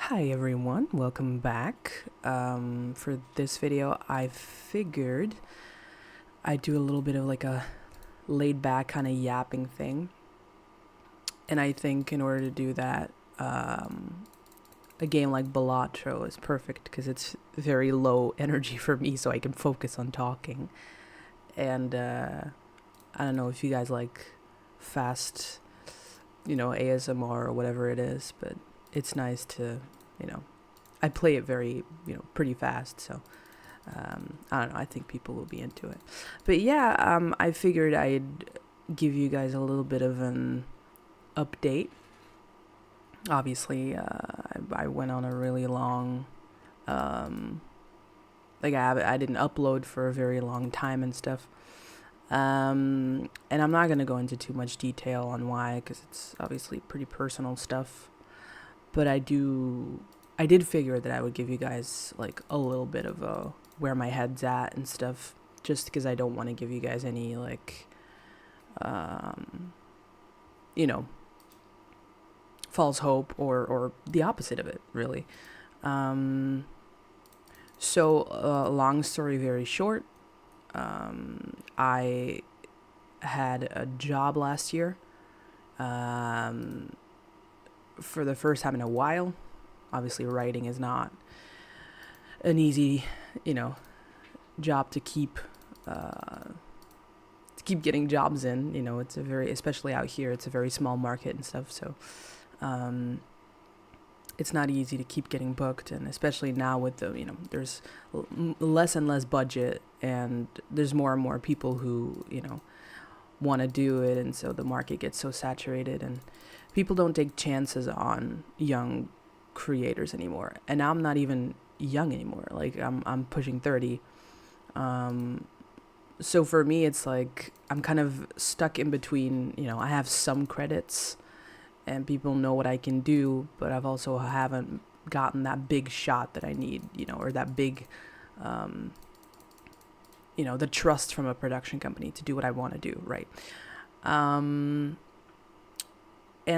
Hi everyone, welcome back. For this video, I figured I'd do a little bit of like a laid back kind of yapping thing. And I think in order to do that, a game like Balatro is perfect because it's very low energy for me, so I can focus on talking. And I don't know if you guys like fast, ASMR or whatever it is, but it's nice to, I play it very, pretty fast. So I don't know. I think people will be into it. But yeah, I figured I'd give you guys a little bit of an update. Obviously, I went on a really long, I didn't upload for a very long time and stuff. And I'm not gonna go into too much detail on why, because it's obviously pretty personal stuff. But I did figure that I would give you guys like a little bit of where my head's at and stuff, just because I don't want to give you guys any like, you know, false hope or the opposite of it, really. So long story very short, I had a job last year for the first time in a while. Obviously, writing is not an easy, job to keep getting jobs in. It's a very, especially out here, it's a very small market and stuff. So it's not easy to keep getting booked, and especially now with the, there's less and less budget, and there's more and more people who, want to do it, and so the market gets so saturated, and people don't take chances on young creators anymore. And now I'm not even young anymore. Like I'm pushing 30. So for me, it's like I'm kind of stuck in between. I have some credits, and people know what I can do, but I've also haven't gotten that big shot that I need, or that big, the trust from a production company to do what I want to do, right? And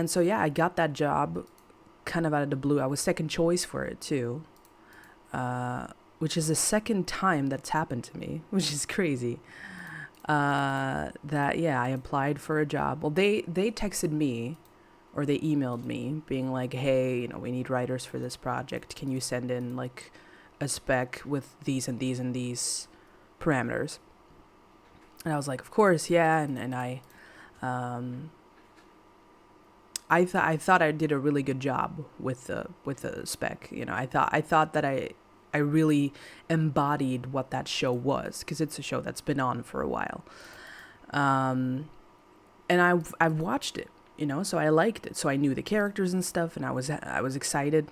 so, yeah, I got that job kind of out of the blue. I was second choice for it, too, which is the second time that's happened to me, which is crazy. I applied for a job. Well, they texted me, or they emailed me being like, hey, we need writers for this project. Can you send in like a spec with these and these and these parameters? And I was like, of course, yeah. And I thought I did a really good job with the spec. I thought that I really embodied what that show was, because it's a show that's been on for a while. And I've watched it, so I liked it. So I knew the characters and stuff, and I was excited.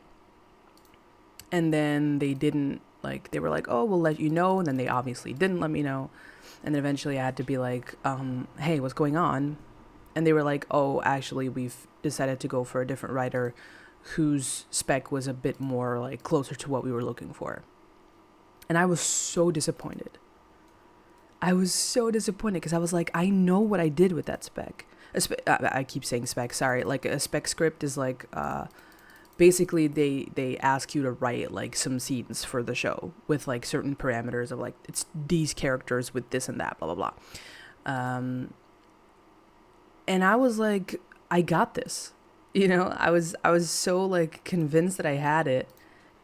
And then they didn't, they were like, oh, we'll let you know. And then they obviously didn't let me know. And then eventually I had to be like, hey, what's going on? And they were like, oh, actually, we've decided to go for a different writer whose spec was a bit more like closer to what we were looking for. And I was so disappointed. Because I was like, I know what I did with that spec. I keep saying spec, sorry. Like a spec script is like, basically they ask you to write like some scenes for the show with like certain parameters of like, it's these characters with this and that, blah, blah, blah. And I was like, I got this. I was so like convinced that I had it,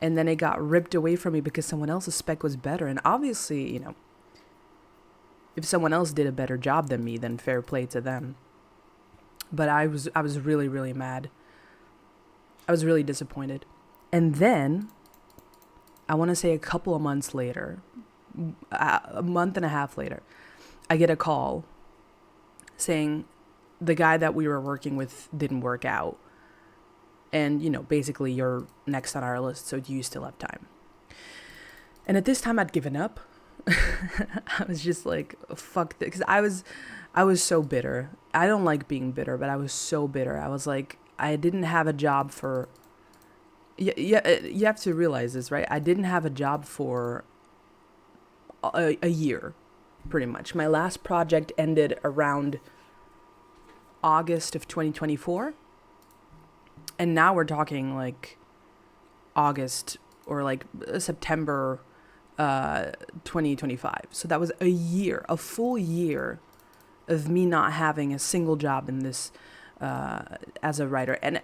and then it got ripped away from me because someone else's spec was better. And obviously, if someone else did a better job than me, then fair play to them. But I was really, really mad. I was really disappointed. And then I want to say a couple of months later, a month and a half later, I get a call saying the guy that we were working with didn't work out. And, basically you're next on our list, so do you still have time? And at this time I'd given up. I was just like, fuck this. Because I was so bitter. I don't like being bitter, but I was so bitter. I was like, I didn't have a job for... Yeah, you have to realize this, right? I didn't have a job for a year, pretty much. My last project ended around August of 2024. And now we're talking like August or like September 2025. So that was a full year of me not having a single job in this as a writer. And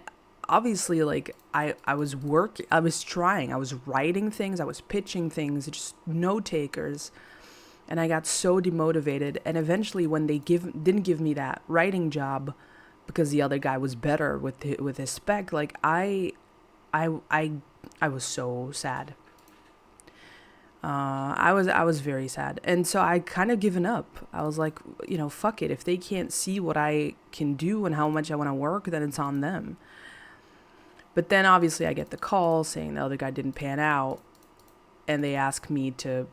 obviously, like, I was trying, I was writing things, I was pitching things, just no takers. And I got so demotivated. And eventually, when they didn't give me that writing job because the other guy was better with his spec, like I was so sad. I was very sad, and so I kind of given up. I was like, fuck it. If they can't see what I can do and how much I want to work, then it's on them. But then obviously I get the call saying the other guy didn't pan out, and they ask me to,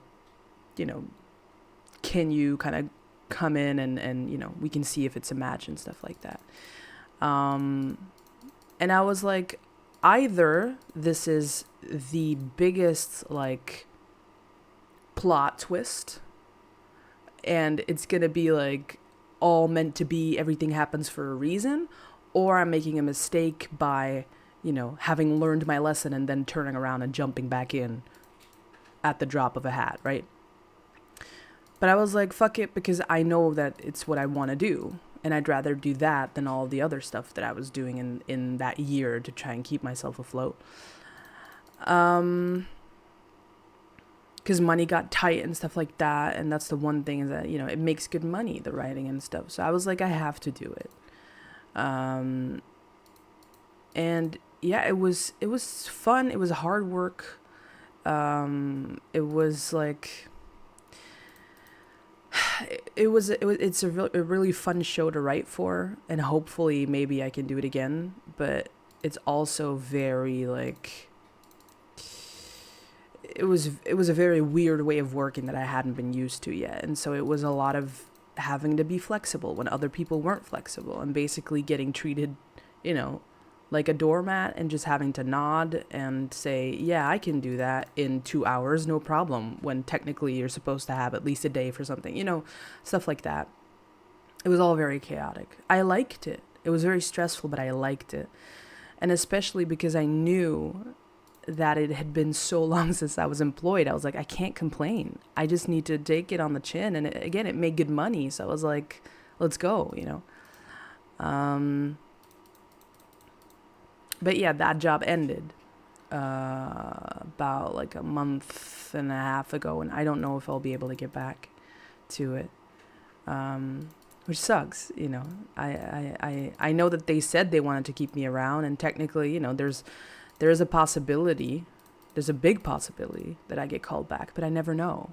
can you kind of come in and we can see if it's a match and stuff like that. And I was like, either this is the biggest like plot twist and it's gonna be like all meant to be, everything happens for a reason, or I'm making a mistake by having learned my lesson and then turning around and jumping back in at the drop of a hat, right? But I was like, fuck it, because I know that it's what I want to do. And I'd rather do that than all the other stuff that I was doing in that year to try and keep myself afloat. Because money got tight and stuff like that. And that's the one thing is that, it makes good money, the writing and stuff. So I was like, I have to do it. And yeah, it was fun. It was hard work. It was like... it's a really fun show to write for, and hopefully maybe I can do it again, but it's also very like it was a very weird way of working that I hadn't been used to yet, and so it was a lot of having to be flexible when other people weren't flexible, and basically getting treated like a doormat, and just having to nod and say, yeah, I can do that in 2 hours, no problem, when technically you're supposed to have at least a day for something, stuff like that. It was all very chaotic. I liked it. It was very stressful, but I liked it. And especially because I knew that it had been so long since I was employed. I was like, I can't complain. I just need to take it on the chin. And it made good money. So I was like, let's go, But yeah, that job ended about like a month and a half ago, and I don't know if I'll be able to get back to it, which sucks. I know that they said they wanted to keep me around, and technically, there's a possibility, there's a big possibility that I get called back, but I never know.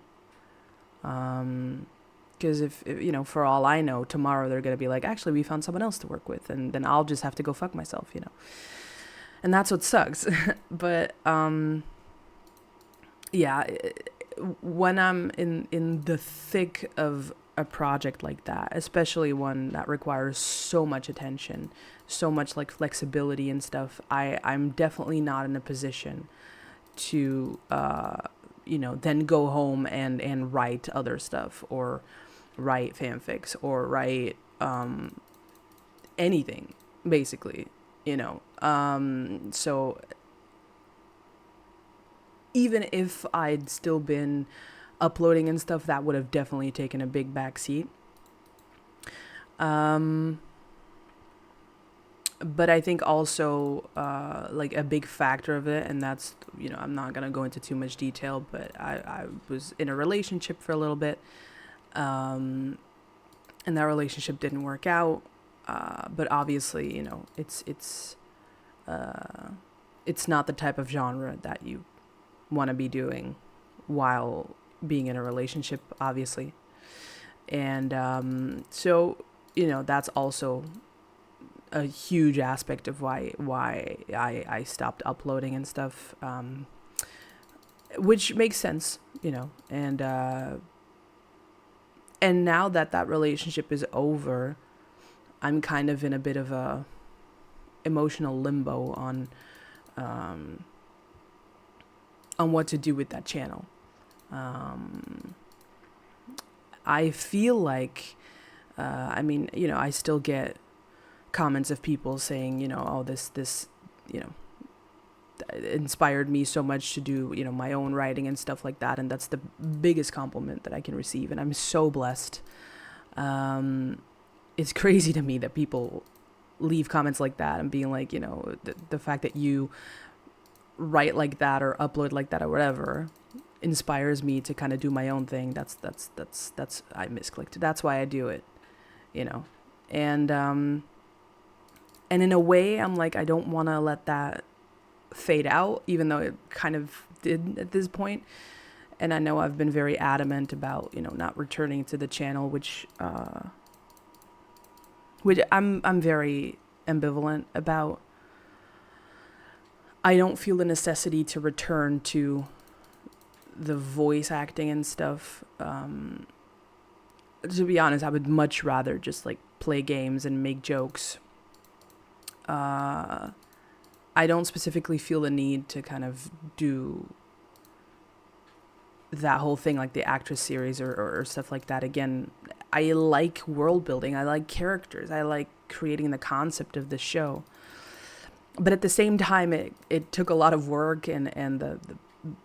Because if for all I know, tomorrow they're gonna be like, actually, we found someone else to work with, and then I'll just have to go fuck myself, And that's what sucks. But, yeah, when I'm in the thick of a project like that, especially one that requires so much attention, so much like flexibility and stuff, I'm definitely not in a position to, then go home and write other stuff, or write fanfics, or write anything, basically. So even if I'd still been uploading and stuff, that would have definitely taken a big back seat. But I think also, like a big factor of it, and that's, I'm not going to go into too much detail, but I was in a relationship for a little bit, and that relationship didn't work out. But obviously, it's not the type of genre that you want to be doing while being in a relationship, obviously. And so, that's also a huge aspect of why I stopped uploading and stuff, which makes sense, and now that relationship is over, I'm kind of in a bit of a emotional limbo on what to do with that channel. I feel like, I still get comments of people saying, oh, this, inspired me so much to do, you know, my own writing and stuff like that. And that's the biggest compliment that I can receive. And I'm so blessed. It's crazy to me that people leave comments like that and being like, you know, the fact that you write like that or upload like that or whatever inspires me to kind of do my own thing. That's I misclicked. That's why I do it, you know. And in a way, I'm like, I don't want to let that fade out, even though it kind of did at this point. And I know I've been very adamant about, you know, not returning to the channel, which I'm very ambivalent about. I don't feel the necessity to return to the voice acting and stuff. To be honest, I would much rather just like play games and make jokes. I don't specifically feel the need to kind of do that whole thing like the actress series or stuff like that. Again, I like world building. I like characters. I like creating the concept of the show. But at the same time, it took a lot of work and the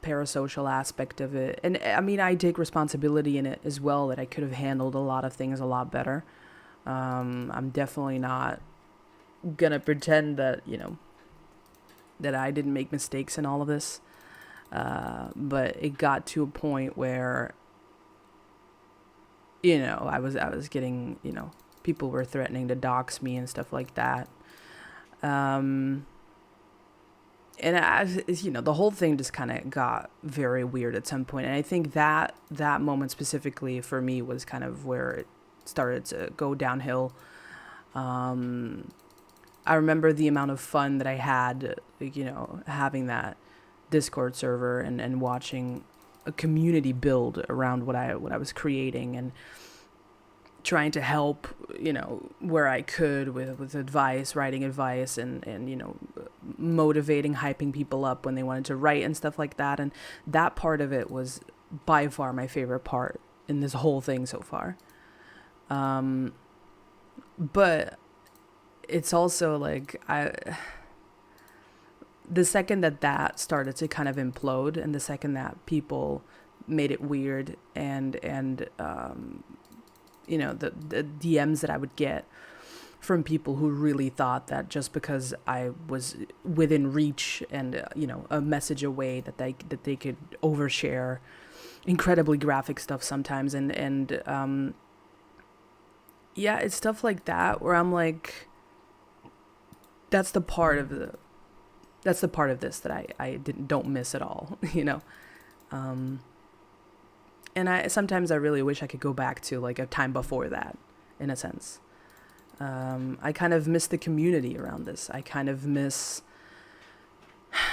parasocial aspect of it. And I mean, I take responsibility in it as well, that I could have handled a lot of things a lot better. I'm definitely not gonna pretend that, you know, that I didn't make mistakes in all of this. But it got to a point where, you know, I was getting, you know, people were threatening to dox me and stuff like that. And you know, the whole thing just kind of got very weird at some point. And I think that moment specifically for me was kind of where it started to go downhill. I remember the amount of fun that I had, you know, having that Discord server and watching a community build around what I was creating and trying to help, you know, where I could with advice, writing advice and, you know, motivating, hyping people up when they wanted to write and stuff like that. And that part of it was by far my favorite part in this whole thing so far. But it's also like the second that started to kind of implode and the second that people made it weird and you know, the DMs that I would get from people who really thought that just because I was within reach and, you know, a message away that they could overshare incredibly graphic stuff sometimes. And yeah, it's stuff like that where I'm like, that's the part of this that I don't miss at all, you know? And sometimes I really wish I could go back to like a time before that, in a sense. I kind of miss the community around this. I kind of miss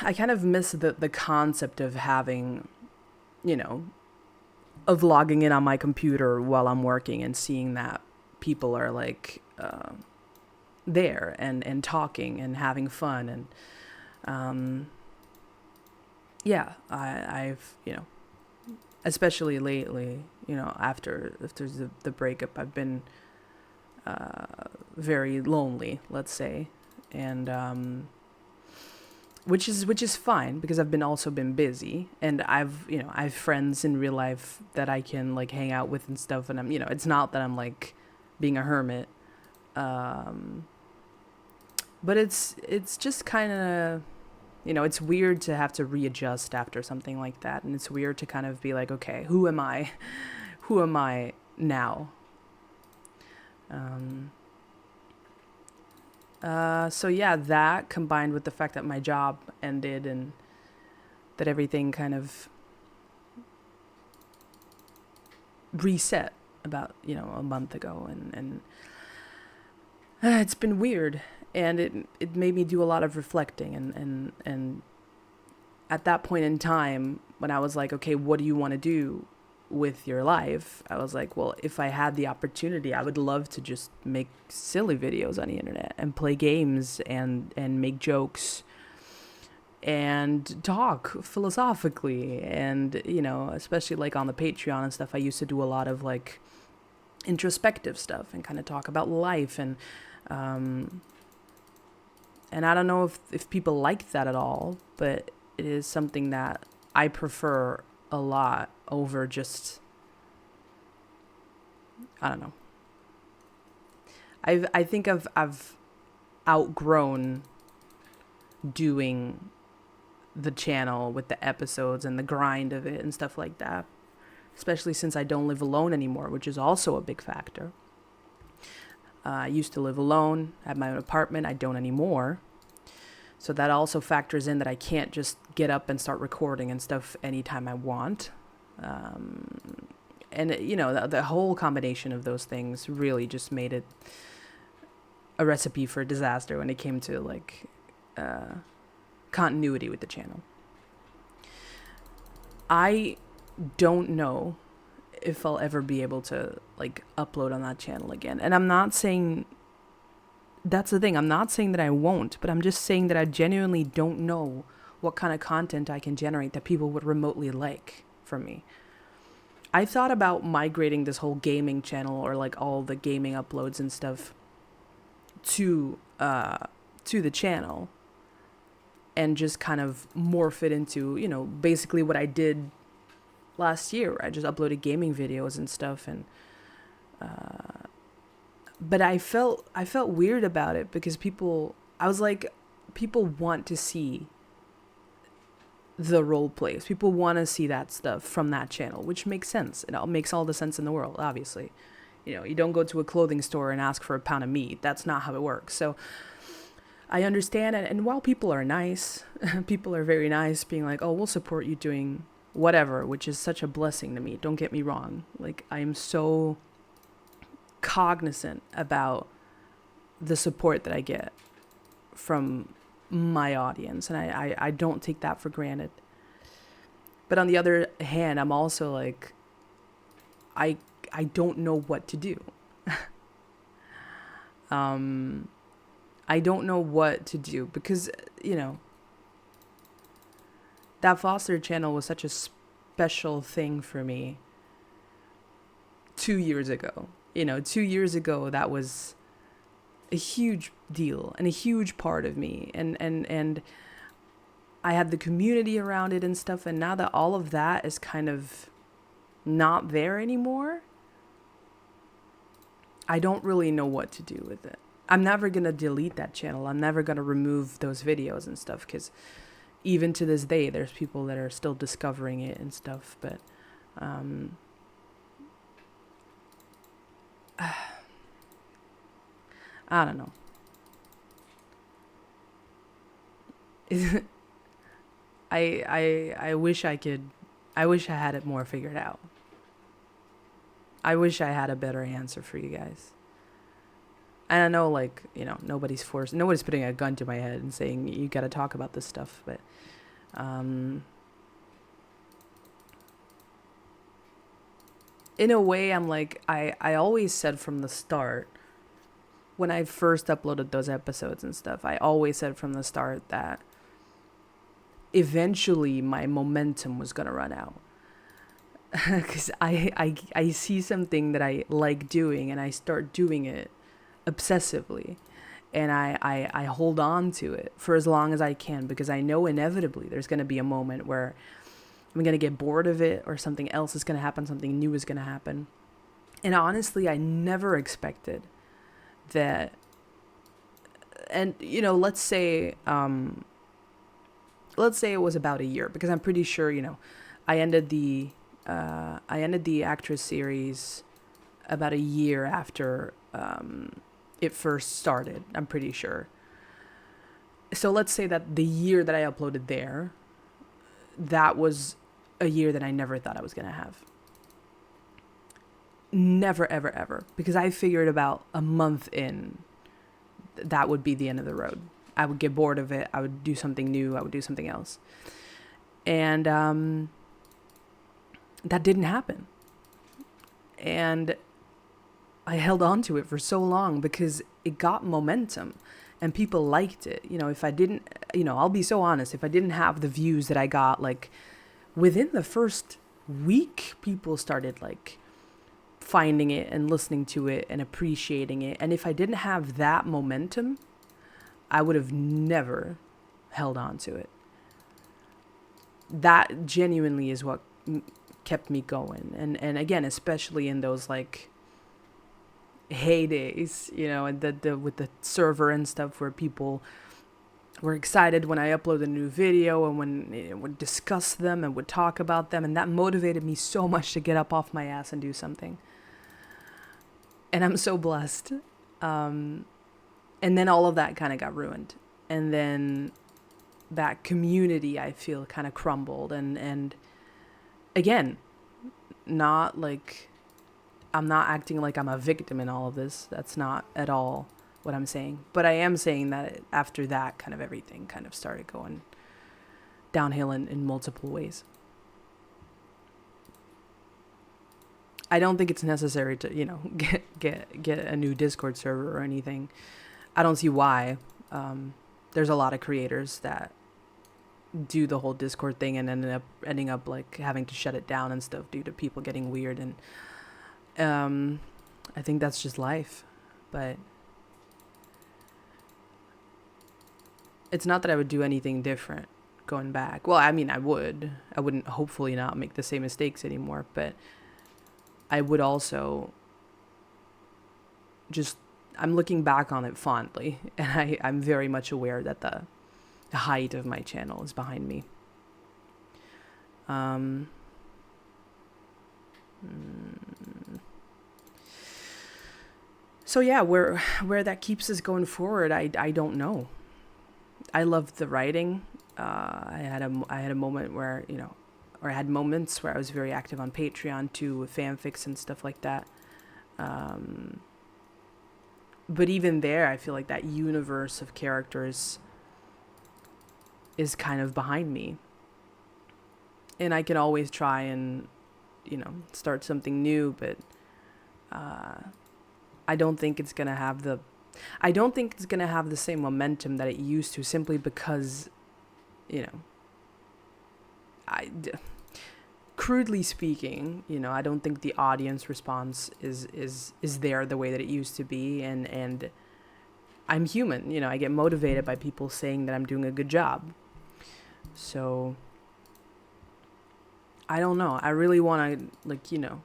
the concept of having, you know, of logging in on my computer while I'm working and seeing that people are like there and talking and having fun and yeah, I've, you know, especially lately, you know, after the breakup, I've been very lonely, let's say, and which is fine because I've also been busy, and I've friends in real life that I can like hang out with and stuff, and I'm, you know, it's not that I'm like being a hermit, but it's just kind of, you know, it's weird to have to readjust after something like that. And it's weird to kind of be like, okay, who am I? Who am I now? So yeah, that combined with the fact that my job ended and that everything kind of reset about, you know, a month ago. And it's been weird. And it made me do a lot of reflecting and at that point in time when I was like, okay, what do you want to do with your life? I was like, well, if I had the opportunity, I would love to just make silly videos on the internet and play games and make jokes and talk philosophically. And, you know, especially like on the Patreon and stuff, I used to do a lot of like introspective stuff and kind of talk about life and And I don't know if people like that at all, but it is something that I prefer a lot over just, I don't know. I think I've outgrown doing the channel with the episodes and the grind of it and stuff like that, especially since I don't live alone anymore, which is also a big factor. I used to live alone, had my own apartment. I don't anymore. So that also factors in that I can't just get up and start recording and stuff anytime I want. And, you know, the whole combination of those things really just made it a recipe for disaster when it came to, like, continuity with the channel. I don't know if I'll ever be able to, like, upload on that channel again. And I'm not saying, that's the thing, I'm not saying that I won't, but I'm just saying that I genuinely don't know what kind of content I can generate that people would remotely like from me. I thought about migrating this whole gaming channel, or like all the gaming uploads and stuff, to the channel, and just kind of morph it into, you know, basically what I did last year, where I just uploaded gaming videos and stuff. And but I felt weird about it, because people want to see the role plays. People want to see that stuff from that channel, which makes sense. It all makes all the sense in the world, obviously. You know, you don't go to a clothing store and ask for a pound of meat. That's not how it works. So I understand it. And while people are nice, people are very nice, being like, oh, we'll support you doing whatever, which is such a blessing to me. Don't get me wrong. Like, I am so cognizant about the support that I get from my audience, and I don't take that for granted. But on the other hand, I'm also like, I don't know what to do. I don't know what to do, because, you know, that Foster channel was such a special thing for me 2 years ago. You know, 2 years ago, that was a huge deal and a huge part of me. And I had the community around it and stuff. And now that all of that is kind of not there anymore, I don't really know what to do with it. I'm never going to delete that channel. I'm never going to remove those videos and stuff, because even to this day, there's people that are still discovering it and stuff. But I don't know. I wish I had it more figured out. I wish I had a better answer for you guys. And I know, like, you know, nobody's putting a gun to my head and saying, you got to talk about this stuff. But, in a way, I'm like, I always said from the start, when I first uploaded those episodes and stuff, I always said from the start that eventually my momentum was going to run out. Because I see something that I like doing, and I start doing it obsessively, and I hold on to it for as long as I can, because I know inevitably there's going to be a moment where I'm going to get bored of it, or something else is going to happen, something new is going to happen. And honestly, I never expected that. And, you know, let's say it was about a year, because I'm pretty sure, you know, I ended the actress series about a year after it first started, I'm pretty sure. So let's say that the year that I uploaded there, that was a year that I never thought I was going to have. Never, ever, ever. Because I figured about a month in, that would be the end of the road. I would get bored of it. I would do something new. I would do something else. And that didn't happen. And I held on to it for so long because it got momentum and people liked it. You know, if I didn't, you know, I'll be so honest, if I didn't have the views that I got, like, within the first week, people started, like, finding it and listening to it and appreciating it. And if I didn't have that momentum, I would have never held on to it. That genuinely is what kept me going. And again, especially in those like heydays, you know, and the with the server and stuff, where people were excited when I upload a new video, and when it would discuss them and would talk about them, and that motivated me so much to get up off my ass and do something. And I'm so blessed. And then all of that kind of got ruined, and then that community, I feel, kind of crumbled. And again, not like, I'm not acting like I'm a victim in all of this. That's not at all what I'm saying. But I am saying that after that, kind of everything kind of started going downhill in multiple ways. I don't think it's necessary to, you know, get a new Discord server or anything. I don't see why. There's a lot of creators that do the whole Discord thing and ending up like having to shut it down and stuff due to people getting weird. And I think that's just life. But it's not that I would do anything different going back. Well, I mean, I wouldn't hopefully not make the same mistakes anymore, but I would also just, I'm looking back on it fondly, and I'm very much aware that the height of my channel is behind me. So yeah, where that keeps us going forward, I don't know. I loved the writing. I had a moment where, you know, or I had moments where I was very active on Patreon too, with fanfics and stuff like that. But even there, I feel like that universe of characters is kind of behind me. And I can always try and, you know, start something new, but I don't think it's gonna have the same momentum that it used to, simply because, you know, crudely speaking, you know, I don't think the audience response is there the way that it used to be, and I'm human, you know, I get motivated by people saying that I'm doing a good job. So I don't know. I really want to, like, you know,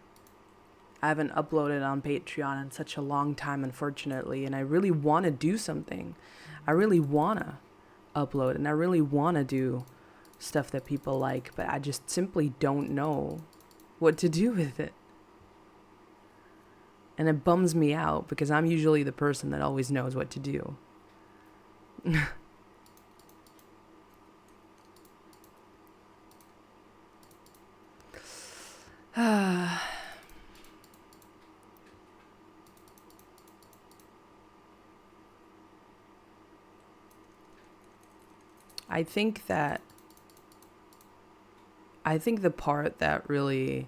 I haven't uploaded on Patreon in such a long time, unfortunately, and I really want to do something. I really want to upload, and I really want to do stuff that people like, but I just simply don't know what to do with it. And it bums me out, because I'm usually the person that always knows what to do. I think the part that really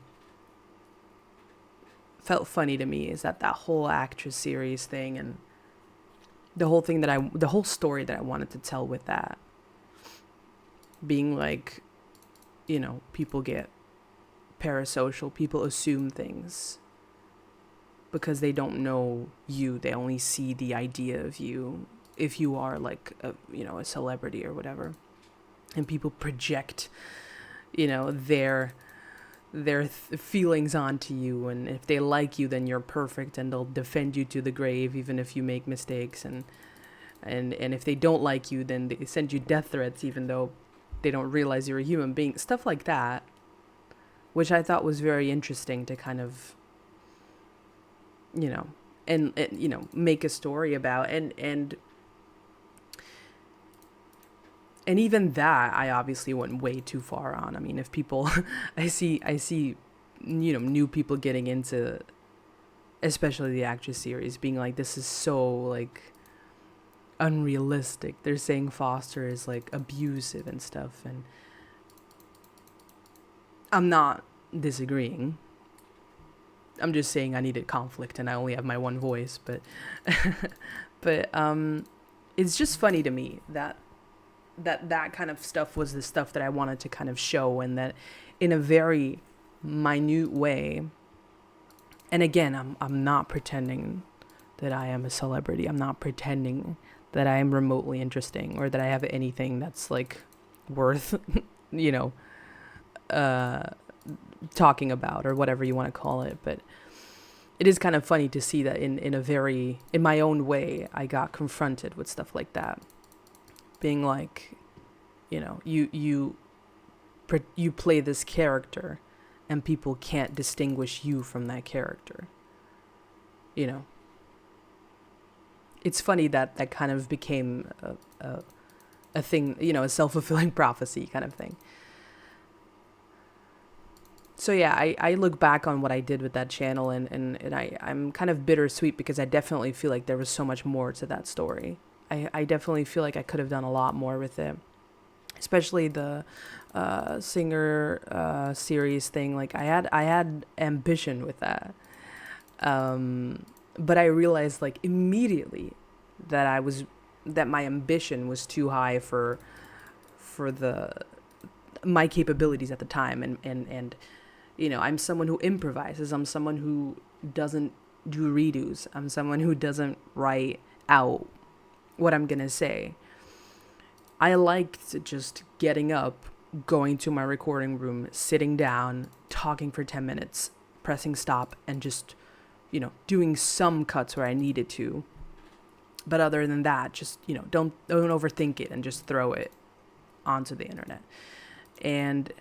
felt funny to me is that whole actress series thing, and the whole story that I wanted to tell with that being like, you know, people get parasocial, people assume things because they don't know you. They only see the idea of you if you are like a celebrity or whatever, and people project, you know, their feelings onto you, and if they like you, then you're perfect, and they'll defend you to the grave even if you make mistakes, and if they don't like you, then they send you death threats even though they don't realize you're a human being, stuff like that, which I thought was very interesting to kind of, you know, and you know, make a story about, and even that, I obviously went way too far on. I mean, if people, I see, you know, new people getting into, especially the actress series, being like, this is so, like, unrealistic. They're saying Foster is, like, abusive and stuff, and I'm not disagreeing. I'm just saying I needed conflict, and I only have my one voice, but, it's just funny to me that kind of stuff was the stuff that I wanted to kind of show, and that in a very minute way. And again, I'm not pretending that I am a celebrity. I'm not pretending that I am remotely interesting or that I have anything that's like worth, you know, uh, talking about or whatever you want to call it. But it is kind of funny to see that in my own way, I got confronted with stuff like that, being like, you know, you play this character and people can't distinguish you from that character, you know. It's funny that that kind of became a thing, you know, a self-fulfilling prophecy kind of thing. So yeah, I look back on what I did with that channel, and I'm kind of bittersweet because I definitely feel like there was so much more to that story. I definitely feel like I could have done a lot more with it, especially the singer series thing. Like I had ambition with that, but I realized like immediately that my ambition was too high for the my capabilities at the time, and you know, I'm someone who improvises. I'm someone who doesn't do redos. I'm someone who doesn't write out what I'm gonna say. I liked just getting up, going to my recording room, sitting down, talking for 10 minutes, pressing stop, and just, you know, doing some cuts where I needed to. But other than that, just, you know, don't overthink it and just throw it onto the internet. And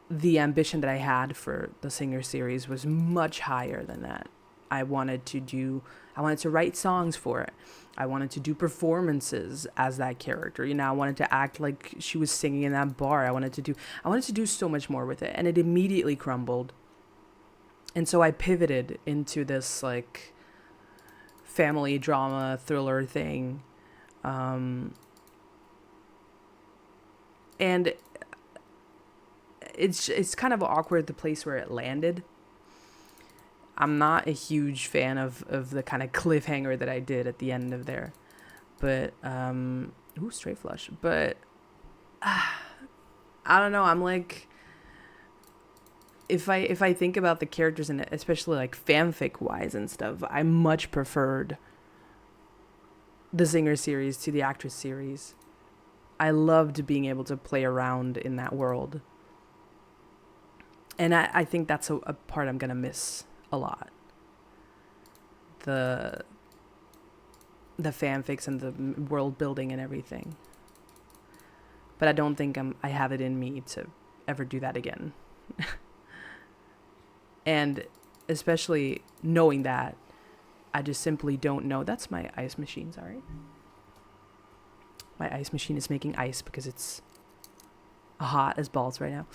the ambition that I had for the singer series was much higher than that. I wanted to write songs for it. I wanted to do performances as that character. You know, I wanted to act like she was singing in that bar. I wanted to do so much more with it, and it immediately crumbled. And so I pivoted into this like family drama thriller thing. And it's kind of awkward the place where it landed. I'm not a huge fan of the kind of cliffhanger that I did at the end of there. But straight flush. But I don't know, I'm like, if I think about the characters in it, especially like fanfic wise and stuff, I much preferred the singer series to the actress series. I loved being able to play around in that world. And I think that's a part I'm going to miss a lot. The fanfics and the world building and everything. But I don't think I have it in me to ever do that again. And especially knowing that, I just simply don't know. That's my ice machine, sorry. My ice machine is making ice because it's hot as balls right now.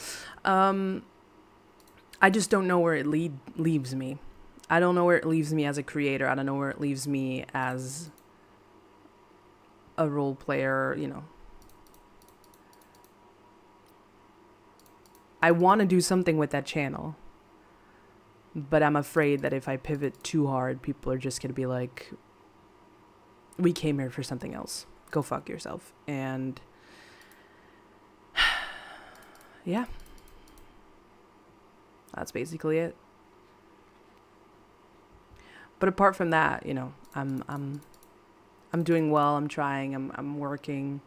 I just don't know where it leaves me. I don't know where it leaves me as a creator. I don't know where it leaves me as a role player, you know. I want to do something with that channel. But I'm afraid that if I pivot too hard, people are just going to be like, we came here for something else. Go fuck yourself. And yeah. That's basically it. But apart from that, you know, I'm doing well. I'm trying. I'm working,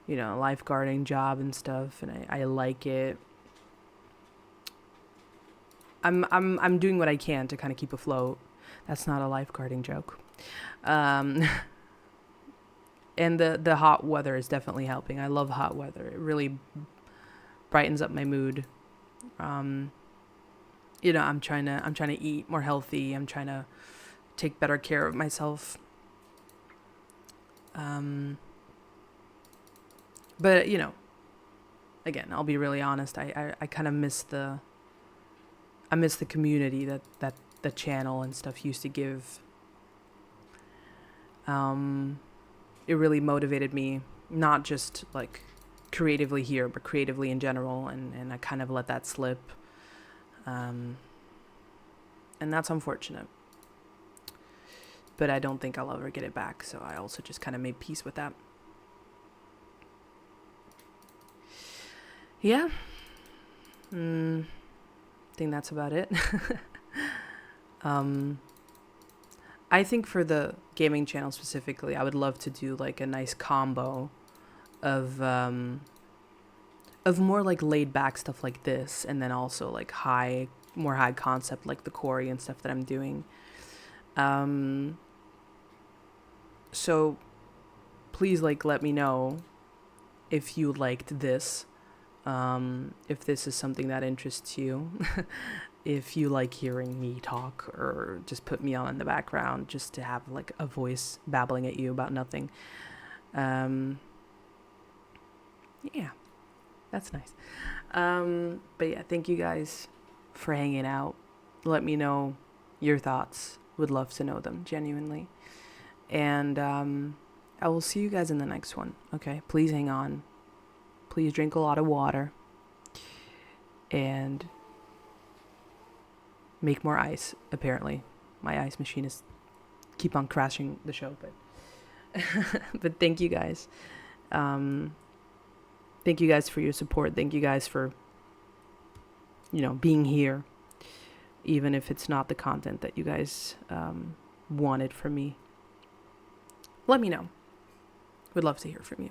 you know, lifeguarding job and stuff, and I like it. I'm doing what I can to kind of keep afloat. That's not a lifeguarding joke. And the hot weather is definitely helping. I love hot weather. It really brightens up my mood. You know, I'm trying to eat more healthy. I'm trying to take better care of myself. But you know, again, I'll be really honest. I kind of miss the community that the channel and stuff used to give. It really motivated me, not just like creatively here, but creatively in general, and I kind of let that slip. And that's unfortunate. But I don't think I'll ever get it back, so I also just kind of made peace with that. Yeah. I think that's about it. I think for the gaming channel specifically, I would love to do like a nice combo of more like laid back stuff like this, and then also like more high concept like the Corey and stuff that I'm doing. So please like let me know if you liked this, if this is something that interests you. If you like hearing me talk, or just put me on in the background just to have like a voice babbling at you about nothing. Yeah, that's nice. But yeah, thank you guys for hanging out. Let me know your thoughts. Would love to know them, genuinely. And I will see you guys in the next one. Okay, please hang on. Please drink a lot of water. And make more ice, apparently. My ice machine is keep on crashing the show, but but thank you guys. Thank you guys for your support. Thank you guys for, being here, even if it's not the content that you guys wanted from me. Let me know. Would love to hear from you.